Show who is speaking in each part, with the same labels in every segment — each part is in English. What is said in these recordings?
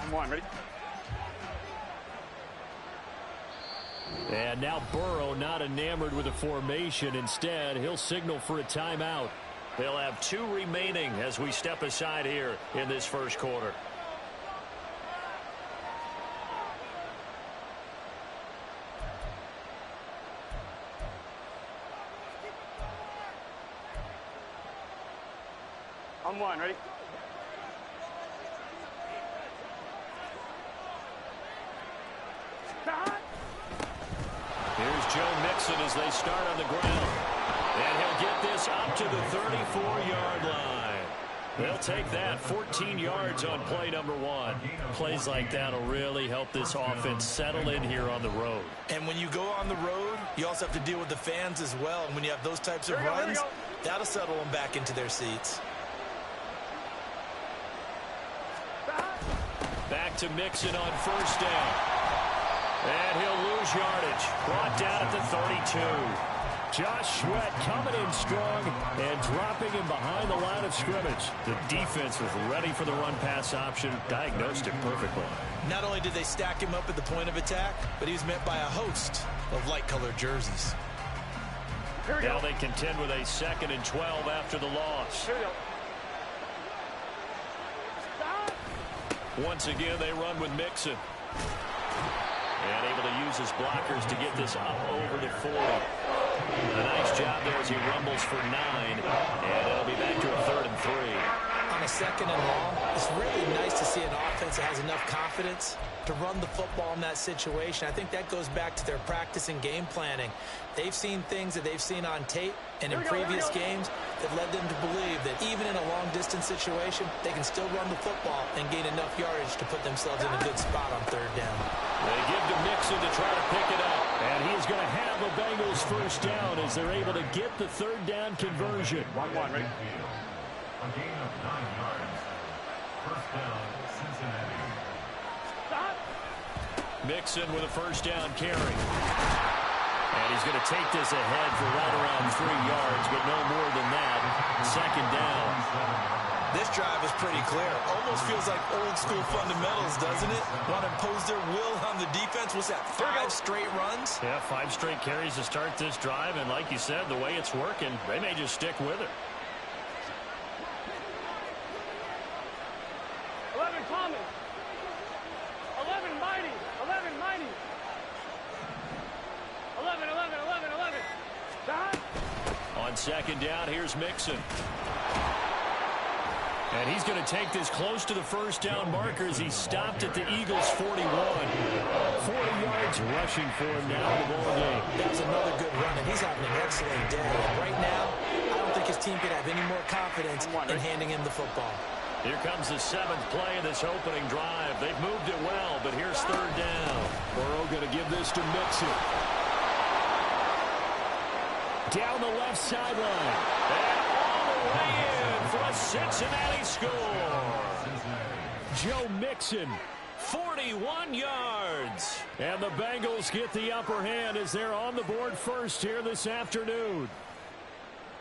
Speaker 1: Come on, ready?
Speaker 2: And now Burrow not enamored with the formation. Instead, he'll signal for a timeout. They'll have 2 remaining as we step aside here in this first quarter.
Speaker 1: On 1, ready?
Speaker 2: Here's Joe Mixon as they start on the ground. And he'll get this up to the 34-yard line. They'll take that 14 yards on play number 1. Plays like that will really help this offense settle in here on the road.
Speaker 3: And when you go on the road, you also have to deal with the fans as well. And when you have those types of runs, that'll settle them back into their seats.
Speaker 2: Back to Mixon on first down. And he'll lose yardage. Brought down at the 32. Josh Sweat coming in strong and dropping him behind the line of scrimmage. The defense was ready for the run-pass option, diagnosed it perfectly.
Speaker 3: Not only did they stack him up at the point of attack, but he was met by a host of light-colored jerseys.
Speaker 2: Now they contend with a 2nd and 12 after the loss. Once again, they run with Mixon. And able to use his blockers to get this up over the 40. A nice job there as he rumbles for 9. And it'll be back to a 3rd and 3.
Speaker 3: On a 2nd and long, it's really nice to see an offense that has enough confidence to run the football in that situation. I think that goes back to their practice and game planning. They've seen things that they've seen on tape and in previous games that led them to believe that even in a long-distance situation, they can still run the football and gain enough yardage to put themselves in a good spot on 3rd down.
Speaker 2: They give to Mixon to try to pick it up. And he's going to have the Bengals first down as they're able to get the 3rd down conversion.
Speaker 1: 1-1, ready?
Speaker 4: A gain of 9 yards. First down, Cincinnati.
Speaker 2: Mixon with a first down carry. And he's going to take this ahead for right around 3 yards, but no more than that. 2nd down.
Speaker 3: This drive is pretty clear. Almost feels like old-school fundamentals, doesn't it? Want to impose their will on the defense. Was that 5 straight runs?
Speaker 2: Yeah, 5 straight carries to start this drive. And like you said, the way it's working, they may just stick with it.
Speaker 1: 11 common. 11 mighty. 11 mighty. 11, 11, 11, 11.
Speaker 2: On 2nd down, here's Mixon. And he's going to take this close to the first down marker as he stopped at the Eagles' 41. 40 yards rushing for him now in the ball game.
Speaker 3: That's another good run, and he's having an excellent day. And right now, I don't think his team could have any more confidence in handing him the football.
Speaker 2: Here comes the 7th play of this opening drive. They've moved it well, but here's 3rd down. Burrow going to give this to Mixon. Down the left sideline. And all the way in for a Cincinnati score. Joe Mixon, 41 yards. And the Bengals get the upper hand as they're on the board first here this afternoon.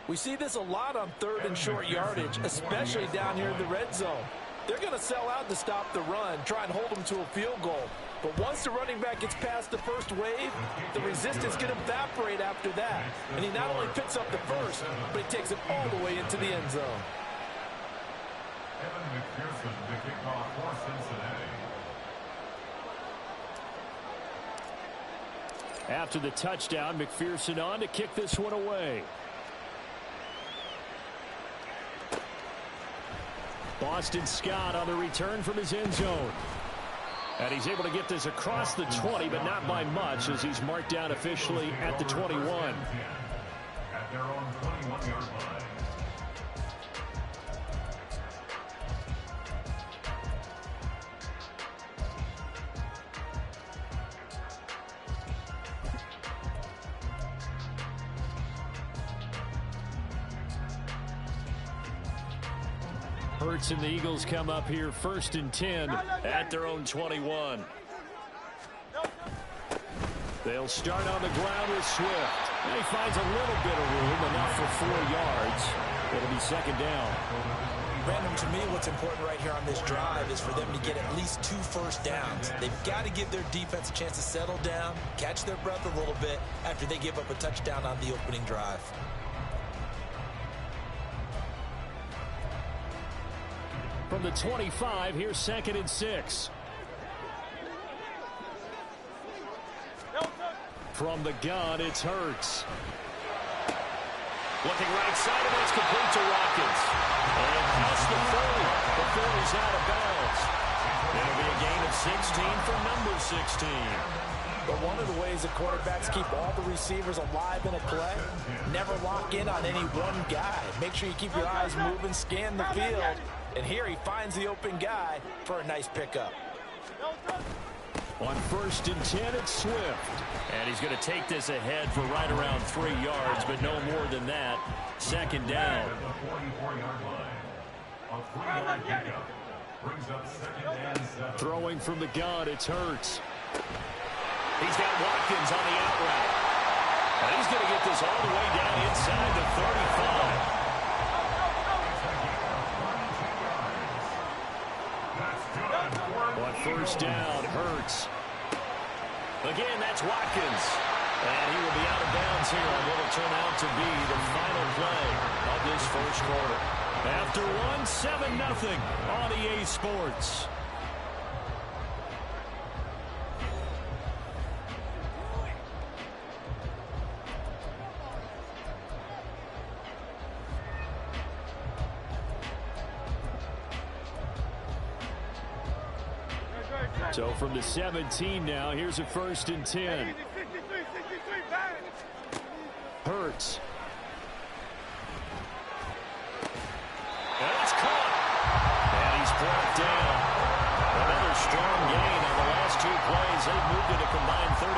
Speaker 5: We see this a lot on 3rd and short yardage, especially down here in the red zone. They're going to sell out to stop the run, try and hold them to a field goal. But once the running back gets past the first wave, the resistance can evaporate after that. And he not only picks up the first, but he takes it all the way into the end zone.
Speaker 4: Evan McPherson, the kickoff for Cincinnati.
Speaker 2: After the touchdown, McPherson on to kick this one away. Boston Scott on the return from his end zone. And he's able to get this across the 20, but not by much as he's marked down officially at the 21.
Speaker 4: At their own 21-yard line.
Speaker 2: Hurts and the Eagles come up here 1st and 10 at their own 21. They'll start on the ground with Swift. And he finds a little bit of room, enough for 4 yards. It'll be 2nd down.
Speaker 3: Brandon, to me, what's important right here on this drive is for them to get at least 2 first downs. They've got to give their defense a chance to settle down, catch their breath a little bit after they give up a touchdown on the opening drive.
Speaker 2: From the 25, here's 2nd and 6. From the gun, it's Hurts. Looking right side of it, it's complete to Watkins. And past the 40 before he's out of bounds. It'll be a gain of 16 for number 16.
Speaker 5: But one of the ways the quarterbacks keep all the receivers alive in a play, never lock in on any one guy. Make sure you keep your eyes moving, scan the field. And here he finds the open guy for a nice pickup.
Speaker 2: On 1st and 10, it's Swift. And he's going to take this ahead for right around 3 yards, but no more than that. 2nd down.
Speaker 4: The 44-yard line. A 3-yard pickup brings up 2nd and 7.
Speaker 2: Throwing from the gun, it's Hurts. He's got Watkins on the out route. And he's going to get this all the way down inside the 35. On 1st down, Hurts. Again, that's Watkins. And he will be out of bounds here on what will turn out to be the final play of this 1st quarter. After 7-0 on EA Sports. So from the 17 now, here's a 1st and 10. Hurts. And it's caught. And he's brought down. Another strong gain on the last 2 plays. They've moved it a combined 33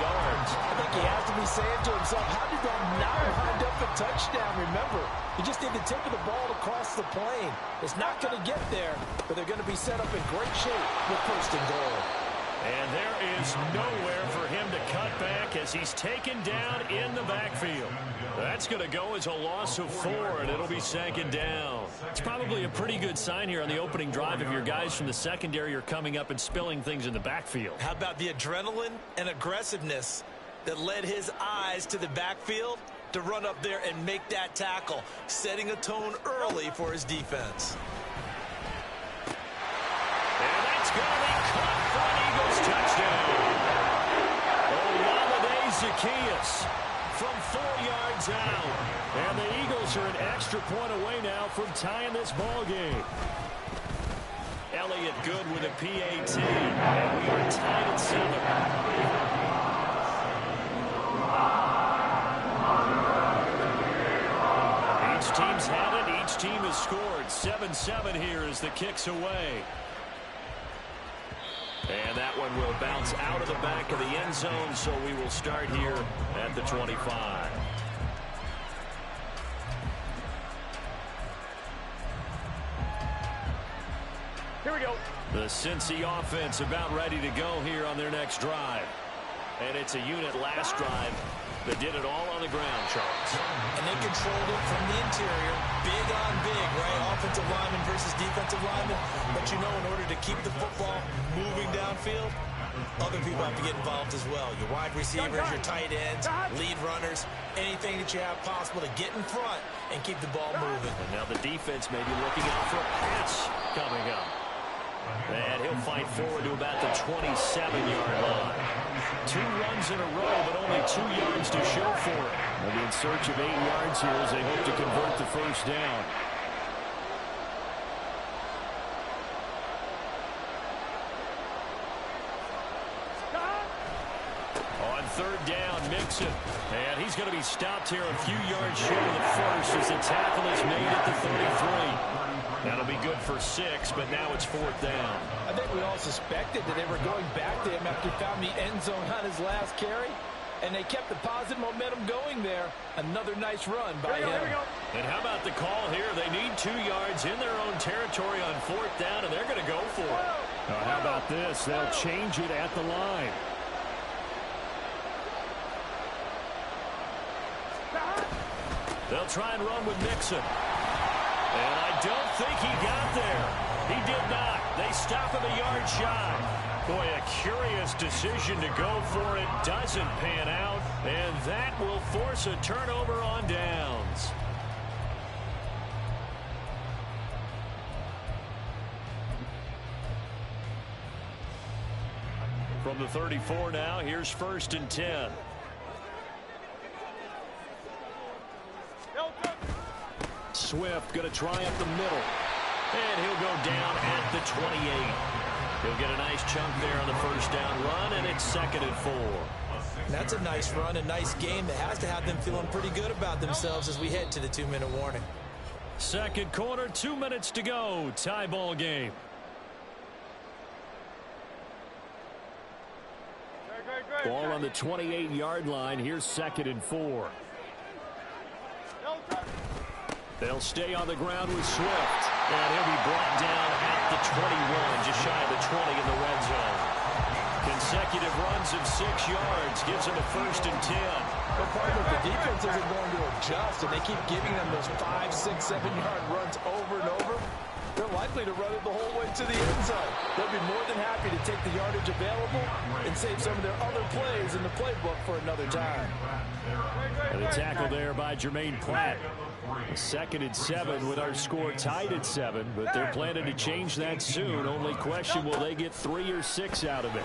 Speaker 2: yards.
Speaker 5: I think he has to be saying to himself, how did that not wind up a touchdown? Remember, you just need the tip of the ball to cross the plane. It's not going to get there, but they're going to be set up in great shape with 1st and goal.
Speaker 2: And there is nowhere for him to cut back as he's taken down in the backfield. That's going to go as a loss of 4, and it'll be 2nd down. It's probably a pretty good sign here on the opening drive if your guys from the secondary are coming up and spilling things in the backfield.
Speaker 3: How about the adrenaline and aggressiveness that led his eyes to the backfield to run up there and make that tackle, setting a tone early for his defense.
Speaker 2: And that's going to be caught for an Eagles touchdown. Olamide Zaccheaus from 4 yards out. And the Eagles are an extra point away now from tying this ball game. Elliott good with a PAT. And we are tied at 7. Each team's had it. Each team has scored. 7-7 here as the kick's away. And that one will bounce out of the back of the end zone, so we will start here at the 25.
Speaker 1: Here we go.
Speaker 2: The Cincy offense about ready to go here on their next drive. And it's a unit last drive that did it all on the ground, Charles.
Speaker 3: And they controlled it from the interior, big on big, right? Offensive lineman versus defensive lineman. But you know, in order to keep the football moving downfield, other people have to get involved as well. Your wide receivers, your tight ends, lead runners, anything that you have possible to get in front and keep the ball moving.
Speaker 2: And now the defense may be looking out for a pass coming up. And he'll fight forward to about the 27-yard line. 2 runs in a row, but only 2 yards to show for it. They'll be in search of 8 yards here as they hope to convert the 1st down. On 3rd down, Mixon. And he's going to be stopped here a few yards short of the 1st as the tackle is made at the 33. That'll be good for 6, but now it's 4th down.
Speaker 5: I think we all suspected that they were going back to him after he found the end zone on his last carry, and they kept the positive momentum going there. Another nice run by him.
Speaker 1: Here we go.
Speaker 2: And how about the call here? They need 2 yards in their own territory on 4th down, and they're going to go for it. How about this? They'll change it at the line. They'll try and run with Mixon. And I don't think he got there. He did not. They stop him a yard shy. Boy, a curious decision to go for it. Doesn't pan out. And that will force a turnover on downs. From the 34 now, here's 1st and 10. Swift going to try up the middle. And he'll go down at the 28. He'll get a nice chunk there on the first down run, and it's 2nd and 4.
Speaker 3: That's a nice run, a nice game that has to have them feeling pretty good about themselves as we head to the 2-minute warning.
Speaker 2: Second quarter, 2 minutes to go. Tie ball game. Ball on the 28-yard line. Here's 2nd and 4. They'll stay on the ground with Swift. And he'll be brought down at the 21, just shy of the 20 in the red zone. Consecutive runs of 6 yards gives him a 1st and 10.
Speaker 5: But partner, the defense isn't going to adjust, and they keep giving them those 5, 6, 7-yard runs over and over. They're likely to run it the whole way to the end zone. They'll be more than happy to take the yardage available and save some of their other plays in the playbook for another time.
Speaker 2: And a tackle there by Jermaine Platt. 2nd and 7 with our score tied at 7, but they're planning to change that soon. Only question, will they get 3 or 6 out of it?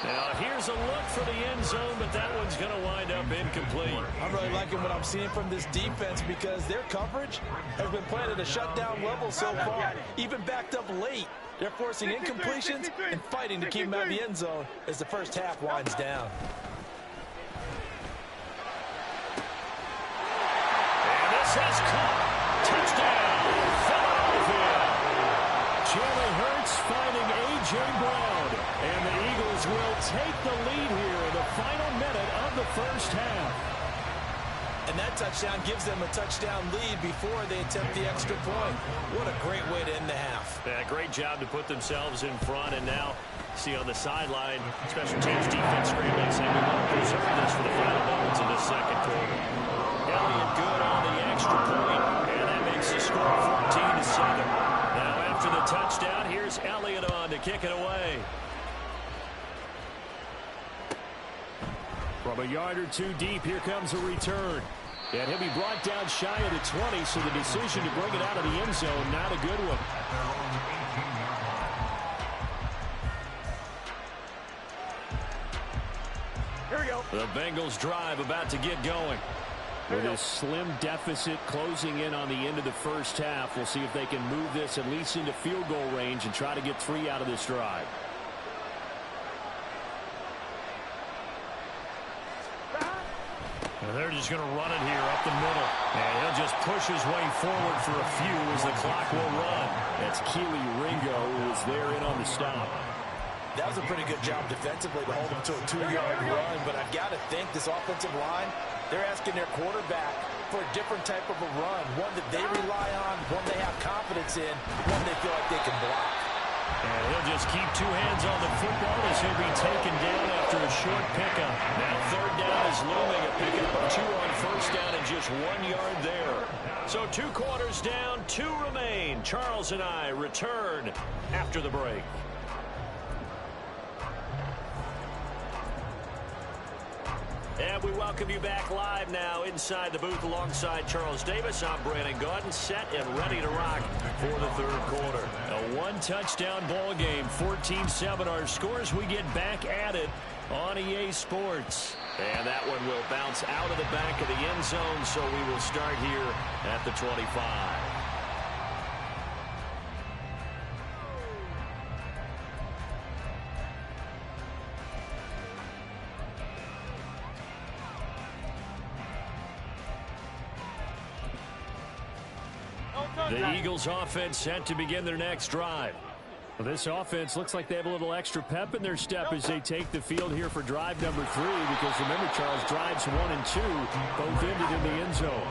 Speaker 2: Now here's a look for the end zone, but that one's going to wind up incomplete.
Speaker 5: I'm really liking what I'm seeing from this defense because their coverage has been playing at a shutdown level so far, even backed up late. They're forcing incompletions and fighting to keep them out of the end zone as the first half winds down.
Speaker 2: And this has caught. Touchdown, Philadelphia. Jalen Hurts finding A.J. Brown. And the Eagles will take the lead here in the final minute of the first half.
Speaker 3: And that touchdown gives them a touchdown lead before they attempt the extra point. What a great way to end the half.
Speaker 2: Yeah, great job to put themselves in front. And now, see on the sideline, special teams defense scrambling, saying we want to preserve this for the final moments of the second quarter. Elliott good on the extra point, and that makes the score 14-7. Now after the touchdown, here's Elliott on to kick it away. From a yard or two deep, here comes a return. And he'll be brought down shy of the 20, so the decision to bring it out of the end zone, not a good one.
Speaker 1: Here we go.
Speaker 2: The Bengals drive about to get going. With a slim deficit closing in on the end of the first half, we'll see if they can move this at least into field goal range and try to get 3 out of this drive. And they're just going to run it here up the middle. And he'll just push his way forward for a few as the clock will run. That's Keely Ringo, who was there in on the stop.
Speaker 3: That was a pretty good job defensively to hold them to a 2-yard run, but I've got to think this offensive line, they're asking their quarterback for a different type of a run, one that they rely on, one they have confidence in, one they feel like they can block.
Speaker 2: And he'll just keep 2 hands on the football as he'll be taken down after a short pickup. Now 3rd down is looming, a pickup of 2 on 1st down and just 1 yard there. So 2 quarters down, 2 remain. Charles and I return after the break. And we welcome you back live now inside the booth alongside Charles Davis. I'm Brandon Gaudin, set and ready to rock for the 3rd quarter. A 1-touchdown ball game, 14-7 our scores. We get back at it on EA Sports. And that one will bounce out of the back of the end zone, so we will start here at the 25. The Eagles offense set to begin their next drive. Well, this offense looks like they have a little extra pep in their step as they take the field here for drive number 3, because remember, Charles, drives 1 and 2 both ended in the end zone.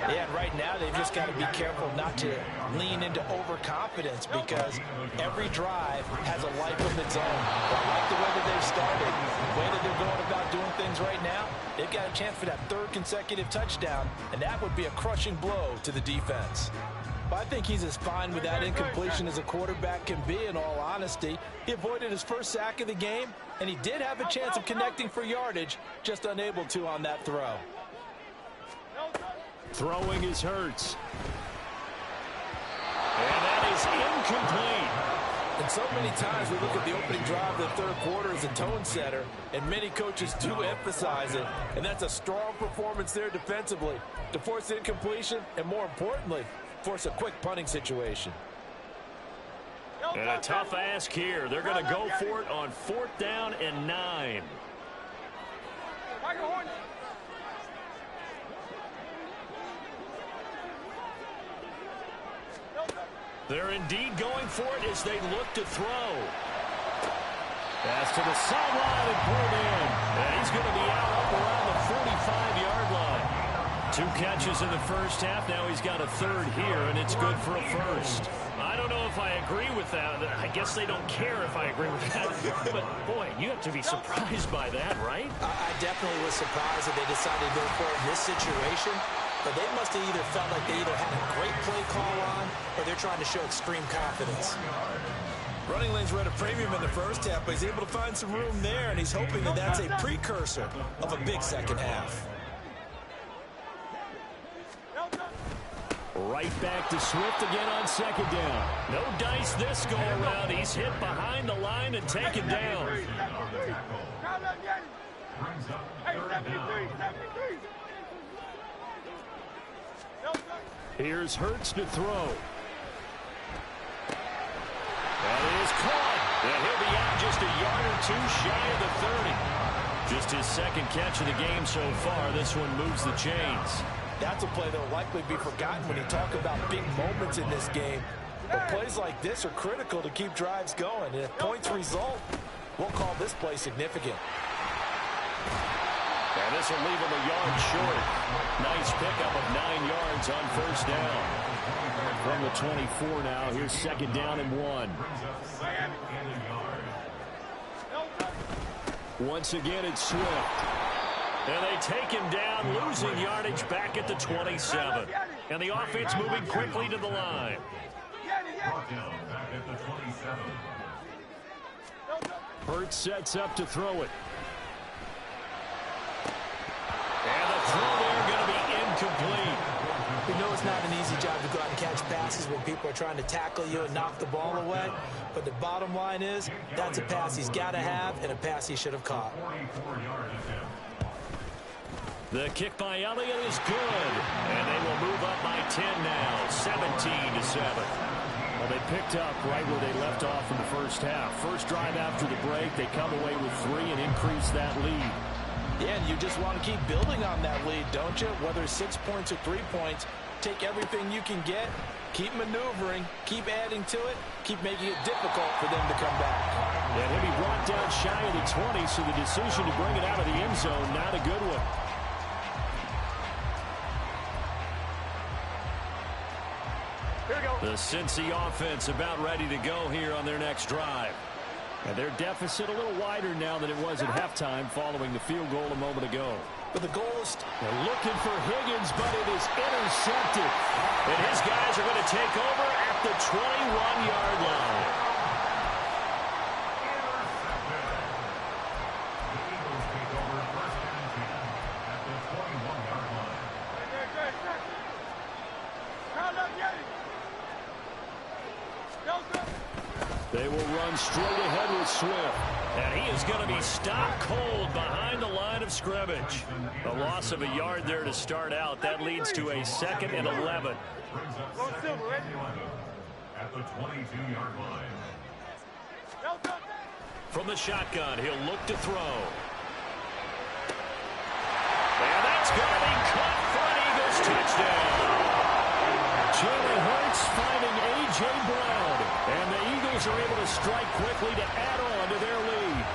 Speaker 3: Yeah, and right now they've just got to be careful not to lean into overconfidence, because every drive has a life of its own. I like the way that they've started, the way that they're going about doing things right now. They've got a chance for that 3rd consecutive touchdown, and that would be a crushing blow to the defense. I think he's as fine with that incompletion as a quarterback can be, in all honesty. He avoided his first sack of the game, and he did have a chance of connecting for yardage, just unable to on that throw.
Speaker 2: Throwing is Hurts. And that is incomplete.
Speaker 5: And so many times we look at the opening drive of the 3rd quarter as a tone setter, and many coaches do emphasize it, and that's a strong performance there defensively to force incompletion and, more importantly, force a quick punting situation.
Speaker 2: And a tough ask here. They're going to go for it on 4th down and 9. They're indeed going for it as they look to throw. Pass to the sideline and pulled in. And he's going to be out up around the 45-yard line. 2 catches in the first half. Now he's got a 3rd here, and it's good for a 1st. I don't know if I agree with that. I guess they don't care if I agree with that. But, boy, you have to be surprised by that, right?
Speaker 3: I definitely was surprised that they decided to go for it in this situation. But they must have either felt like they either had a great play call on, or they're trying to show extreme confidence.
Speaker 5: Running lanes were at a premium in the first half, but he's able to find some room there, and he's hoping that that's a precursor of a big second half.
Speaker 2: Right back to Swift again on 2nd down. No dice this go around. He's hit behind the line and taken down. Here's Hurts to throw. That is caught. And he'll be out just a yard or 2 shy of the 30. Just his 2nd catch of the game so far. This one moves the chains.
Speaker 5: That's a play that will likely be forgotten when you talk about big moments in this game. But plays like this are critical to keep drives going. And if points result, we'll call this play significant.
Speaker 2: And this will leave him a yard short. Nice pickup of 9 yards on 1st down. From the 24 now, here's 2nd down and 1. Once again, it's Swift. And they take him down, losing yardage back at the 27. And the offense moving quickly to the line. Hurts sets up to throw it. And the throw there going to be incomplete.
Speaker 3: We know it's not an easy job to go out and catch passes when people are trying to tackle you and knock the ball away. But the bottom line is, that's a pass he's got to have and a pass he should have caught.
Speaker 2: The kick by Elliott is good. And they will move up by 10 now, 17-7. Well, they picked up right where they left off in the first half. First drive after the break, they come away with 3 and increase that lead.
Speaker 5: Yeah, and you just want to keep building on that lead, don't you? Whether it's 6 points or 3 points, take everything you can get, keep maneuvering, keep adding to it, keep making it difficult for them to come back.
Speaker 2: And he'll be brought down shy of the 20, so the decision to bring it out of the end zone, not a good one.
Speaker 1: Here we go.
Speaker 2: The Cincy offense about ready to go here on their next drive. And their deficit a little wider now than it was at halftime following the field goal a moment ago.
Speaker 5: But the goal is
Speaker 2: looking for Higgins, but it is intercepted. And his guys are going to take over at the 21-yard line. They will run straight ahead with Swift. And he is going to be stopped cold behind the line of scrimmage. A loss of a yard there to start out. That leads to a 2nd and 11.
Speaker 4: At the 22-yard line.
Speaker 2: From the shotgun, he'll look to throw. And that's going to be caught for an Eagles touchdown. Jalen Hurts finding A.J. Brown. And the Eagles Bengals are able to strike quickly to add on to their lead.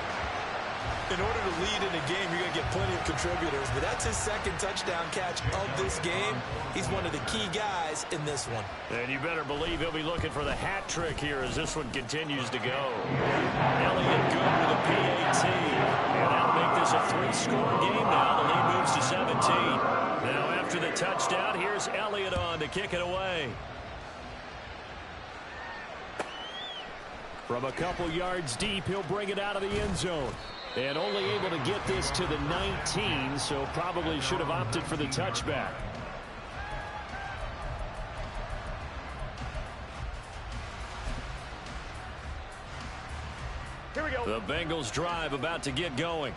Speaker 3: In order to lead in a game, you're going to get plenty of contributors, but that's his second touchdown catch of this game. He's one of the key guys in this one.
Speaker 2: And you better believe he'll be looking for the hat trick here as this one continues to go. Elliott good with a PAT. And that'll make this a 3-score game now. The lead moves to 17. Now after the touchdown, here's Elliott on to kick it away. From a couple yards deep, he'll bring it out of the end zone. And only able to get this to the 19, so probably should have opted for the touchback.
Speaker 1: Here we go.
Speaker 2: The Bengals drive about to get going.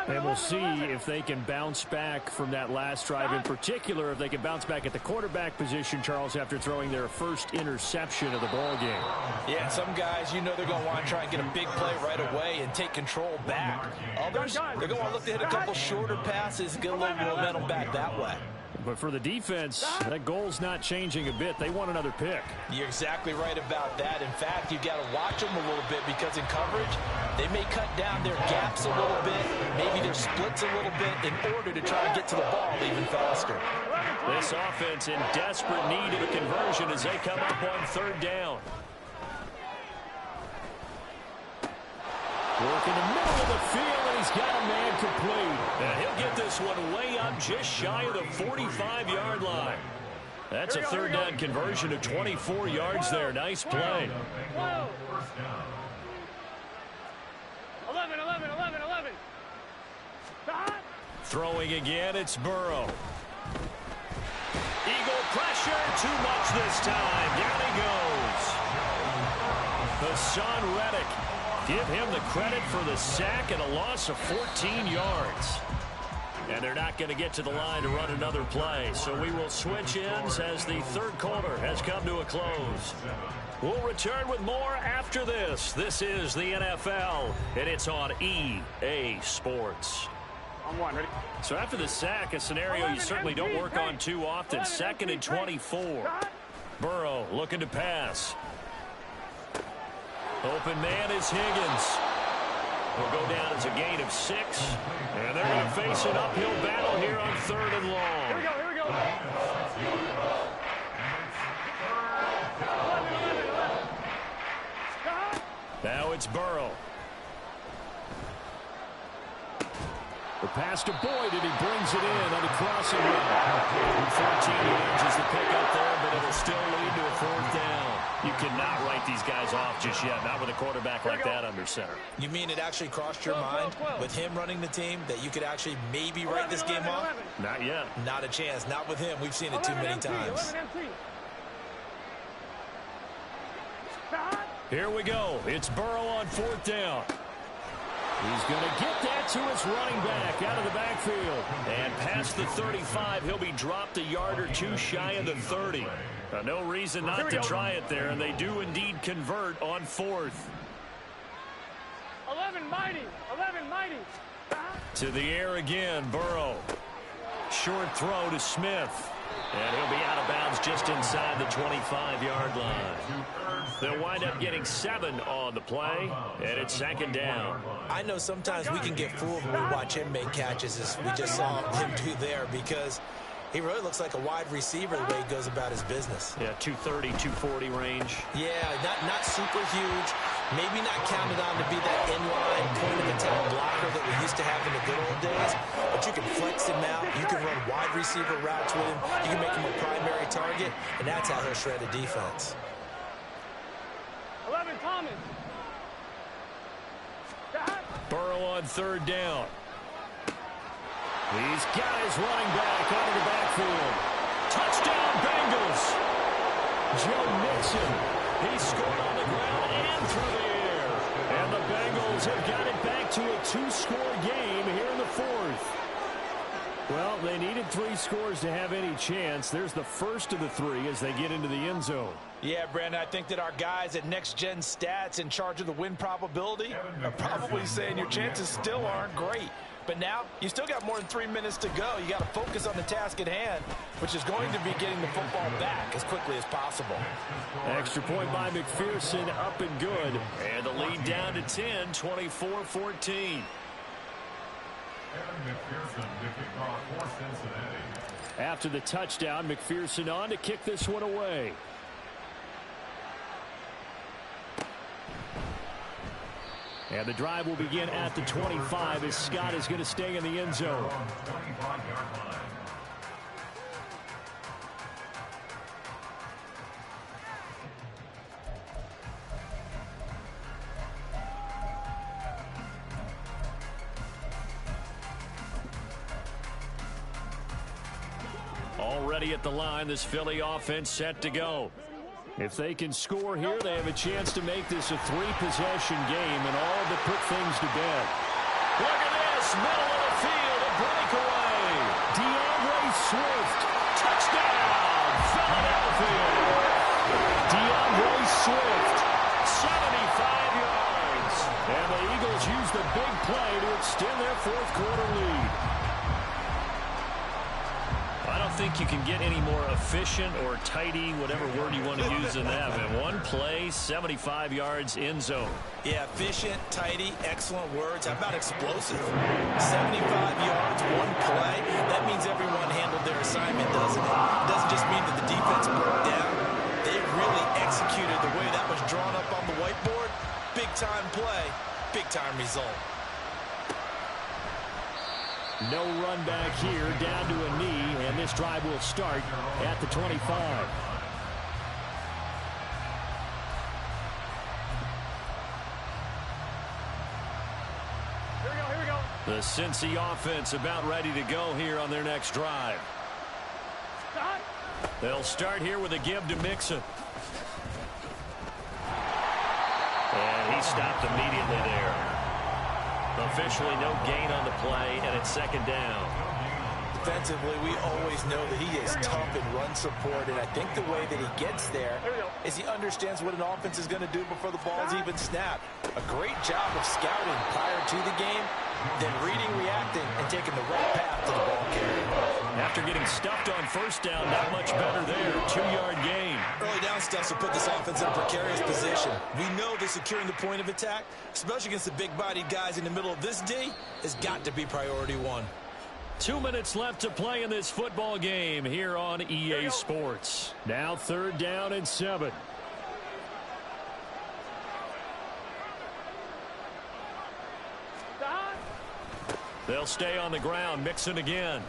Speaker 2: And we'll see if they can bounce back from that last drive. In particular, if they can bounce back at the quarterback position, Charles, after throwing their first interception of the ball game.
Speaker 3: Yeah, some guys, you know they're going to want to try and get a big play right away and take control back. Others, they're going to look to hit a couple shorter passes and get a little momentum back that way.
Speaker 2: But for the defense, that goal's not changing a bit. They want another pick.
Speaker 3: You're exactly right about that. In fact, you've got to watch them a little bit because in coverage, they may cut down their gaps a little bit, maybe their splits a little bit in order to try and get to the ball even faster.
Speaker 2: This offense in desperate need of a conversion as they come up on 3rd down. Work in the middle of the field, and he's got a man complete. And he'll get this one way up just shy of the 45-yard line. That's a 3rd down conversion of 24 yards there. Nice play.
Speaker 1: 11.
Speaker 2: Throwing again, it's Burrow. Eagle pressure, too much this time. Down he goes. Hassan Reddick. Give him the credit for the sack and a loss of 14 yards. And they're not going to get to the line to run another play. So we will switch ends as the 3rd quarter has come to a close. We'll return with more after this. This is the NFL, and it's on EA Sports.
Speaker 1: On 1, ready?
Speaker 2: So after the sack, a scenario you certainly don't work on too often. 2nd and 24. Burrow looking to pass. Open man is Higgins. Will go down as a gain of 6. And they're going to face an uphill battle here on 3rd and long.
Speaker 1: Here we go. 11.
Speaker 2: Now it's Burrow. The pass to Boyd, and he brings it in on the crossing route. 14 yards is the pickup there, but it'll still lead to a 4th down. You cannot write these guys off just yet, not with a quarterback like that under center.
Speaker 3: You mean it actually crossed your mind with him running the team that you could actually maybe write this game off?
Speaker 2: Not yet.
Speaker 3: Not a chance. Not with him. We've seen it too many times.
Speaker 2: Here we go. It's Burrow on 4th down. He's going to get that to his running back out of the backfield. And past the 35, he'll be dropped a yard or two shy of the 30. No reason not to try it there, and they do indeed convert on 4th.
Speaker 1: 11 mighty.
Speaker 2: To the air again, Burrow. Short throw to Smith. And he'll be out of bounds just inside the 25-yard line. They'll wind up getting 7 on the play, and it's 2nd down.
Speaker 3: I know sometimes we can get fooled when we watch him make catches, as we just saw him do there, because he really looks like a wide receiver the way he goes about his business.
Speaker 2: Yeah, 230, 240 range.
Speaker 3: Yeah, not super huge. Maybe not counted on to be that inline point-of-attack blocker that we used to have in the good old days. But you can flex him out. You can run wide receiver routes with him. You can make him a primary target, and that's how he'll shred a defense.
Speaker 1: 11 Thomas.
Speaker 2: Burrow on 3rd down. He's got his running back out of the backfield. Touchdown, Bengals. Joe Mixon. He scored on the ground and through the air. And the Bengals have got it back to a 2-score game here in the 4th. Well, they needed 3 scores to have any chance. There's the first of the 3 as they get into the end zone.
Speaker 3: Yeah, Brandon, I think that our guys at Next Gen Stats in charge of the win probability are probably saying your chances still aren't great.
Speaker 5: But now, you still got more than 3 minutes to go. You got to focus on the task at hand, which is going to be getting the football back as quickly as possible.
Speaker 2: Extra point by McPherson, up and good. And the lead down to 10, 24-14. After the touchdown, McPherson on to kick this one away. And the drive will begin at the 25 as Scott is going to stay in the end zone. Already at the line, this Philly offense set to go. If they can score here, they have a chance to make this a 3-possession game and all but put things to bed. Look at this, middle of the field, a breakaway. DeAndre Swift, touchdown, Philadelphia. DeAndre Swift, 75 yards. And the Eagles use the big play to extend their fourth-quarter lead. I don't think you can get any more efficient or tidy, whatever word you want to use than that. And one play, 75 yards in zone.
Speaker 3: Yeah, efficient, tidy, excellent words. How about explosive? 75 yards, one play. That means everyone handled their assignment, doesn't it? It doesn't just mean that the defense broke down. They really executed the way that was drawn up on the whiteboard. Big-time play, big-time result.
Speaker 2: No run back here, down to a knee, and this drive will start at the 25.
Speaker 1: Here we go.
Speaker 2: The Cincy offense about ready to go here on their next drive.
Speaker 1: Stop.
Speaker 2: They'll start here with a give to Mixon. And he stopped immediately there. Officially no gain on the play, and it's second down.
Speaker 3: Defensively, we always know that he is tough in run support, and I think the way that he gets there is he understands what an offense is going to do before the ball's even snapped. A great job of scouting prior to the game, then reading, reacting, and taking the right path to the ball carrier.
Speaker 2: After getting stuffed on first down, not much better there. 2-yard gain.
Speaker 3: Early down stuff will put this offense in a precarious position. We know that securing the point of attack, especially against the big-bodied guys in the middle of this D, has got to be priority one.
Speaker 2: 2 minutes left to play in this football game here on EA Sports. Now 3rd down and 7. They'll stay on the ground. Mixon again.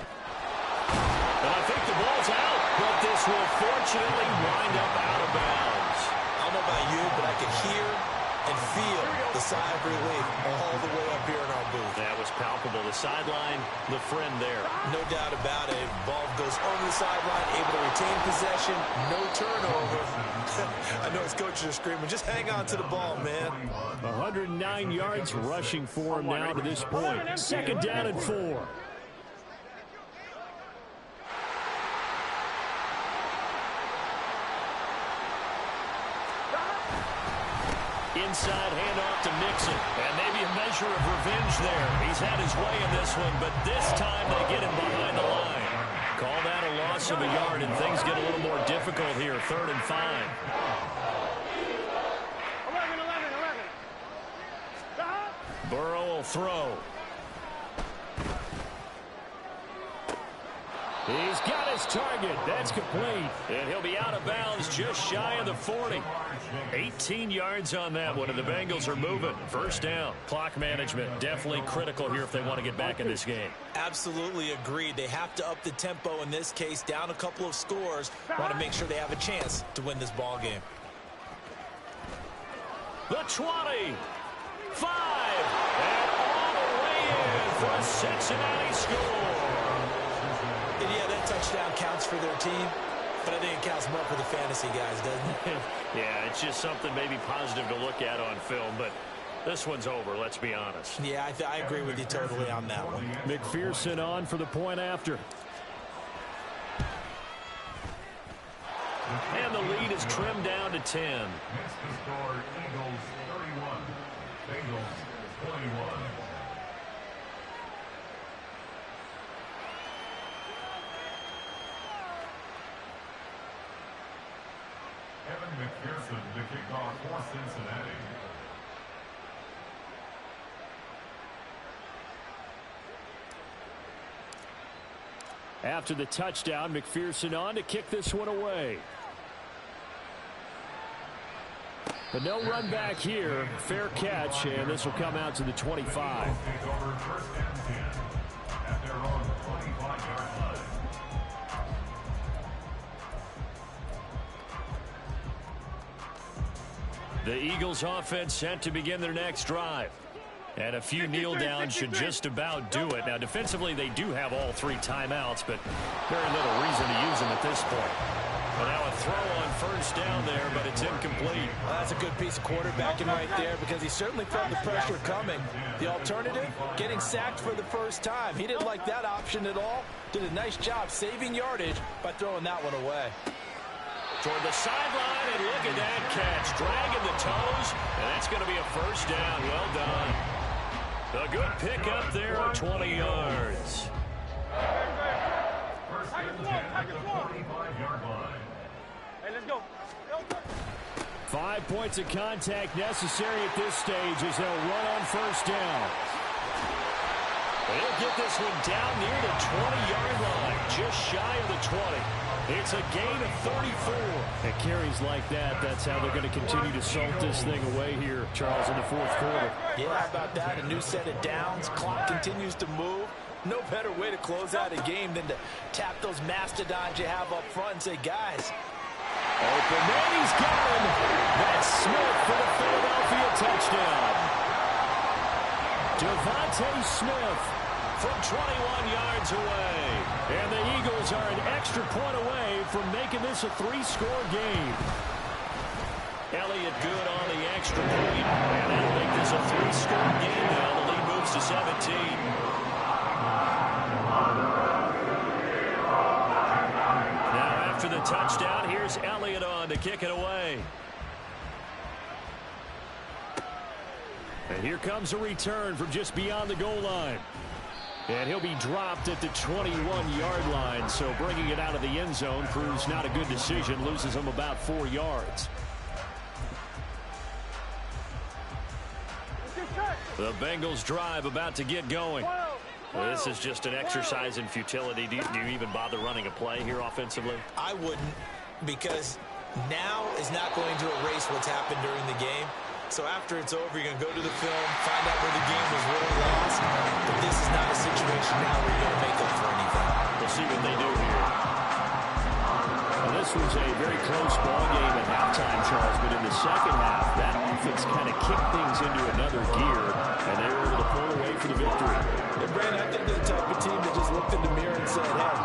Speaker 2: And I think the ball's out, but this will fortunately wind up out of bounds.
Speaker 3: I don't know about you, but I can hear and feel the sigh of relief all the way up here in our booth.
Speaker 2: That was palpable. The sideline, the friend there.
Speaker 3: No doubt about it. Ball goes over the sideline, able to retain possession, no turnover. I know his coaches are screaming, just hang on to the ball, man.
Speaker 2: 109 yards rushing for him now to this point. 2nd down and 4. Inside handoff to Mixon. And maybe a measure of revenge there. He's had his way in this one, but this time they get him behind the line. Call that a loss of a yard, and things get a little more difficult here. 3rd and 5.
Speaker 1: 11.
Speaker 2: Burrow will throw. He's got his target. That's complete. And he'll be out of bounds just shy of the 40. 18 yards on that one, and the Bengals are moving. 1st down. Clock management definitely critical here if they want to get back in this game.
Speaker 3: Absolutely agreed. They have to up the tempo in this case, down a couple of scores. Want to make sure they have a chance to win this ball game.
Speaker 2: The 20. 5. And all the way in for a Cincinnati score.
Speaker 3: And yeah, that touchdown counts for their team, but I think it counts more for the fantasy guys, doesn't it?
Speaker 2: Yeah, it's just something maybe positive to look at on film, but this one's over, let's be honest.
Speaker 3: Yeah, I agree with you totally on that one.
Speaker 2: McPherson on for the point after. And the lead is trimmed down to 10.
Speaker 4: Next to score, Eagles 31, Bengals 21. McPherson to kick off for Cincinnati.
Speaker 2: After the touchdown, McPherson on to kick this one away. But no run back here. Fair catch, and this will come out to the 25.
Speaker 4: Take over first and 10 at their own 25-yard line.
Speaker 2: The Eagles offense set to begin their next drive. And a few kneel downs should just about do it. Now, defensively, they do have all 3 timeouts, but very little reason to use them at this point. But now a throw on first down there, but it's incomplete.
Speaker 3: Well, that's a good piece of quarterbacking right there because he certainly felt the pressure coming. The alternative, getting sacked for the first time. He didn't like that option at all. Did a nice job saving yardage by throwing that one away.
Speaker 2: Toward the sideline, and look at that catch. Dragging the toes, and that's going to be a first down. Well done. A good pick up there, 20 yards.
Speaker 4: First and 10 at the 45-yard line.
Speaker 1: Hey, let's go.
Speaker 2: 5 points of contact necessary at this stage as they'll run on first down. They'll get this one down near the 20-yard line, just shy of the 20. It's a gain of 34. At carries like that, that's how they're going to continue to salt this thing away here, Charles, in the fourth quarter.
Speaker 3: Yeah, how about that? A new set of downs. Clock continues to move. No better way to close out a game than to tap those mastodons you have up front and say, guys.
Speaker 2: Open man, he's got him. That's Smith for the Philadelphia touchdown. Devontae Smith from 21 yards away. And the Eagles are an extra point away from making this a 3-score game. Elliott good on the extra point. And that'll make this a 3-score game now. The lead moves to 17. Now after the touchdown, here's Elliott on to kick it away. And here comes a return from just beyond the goal line. And he'll be dropped at the 21-yard line, so bringing it out of the end zone proves not a good decision, loses him about 4 yards. The Bengals drive about to get going. Well, this is just an exercise in futility. Do you even bother running a play here offensively?
Speaker 3: I wouldn't, because now is not going to erase what's happened during the game. So after it's over, you're going to go to the film, find out where the game was really lost. But this is not a situation now where you're going to make up for anything.
Speaker 2: We'll see what they do here. Well, this was a very close ball game at halftime, Charles, but in the second half, that offense kind of kicked things into another gear, and they were able to pull away for the victory.
Speaker 3: And Brandon, I think they're the type of team that just looked in the mirror and said, hey,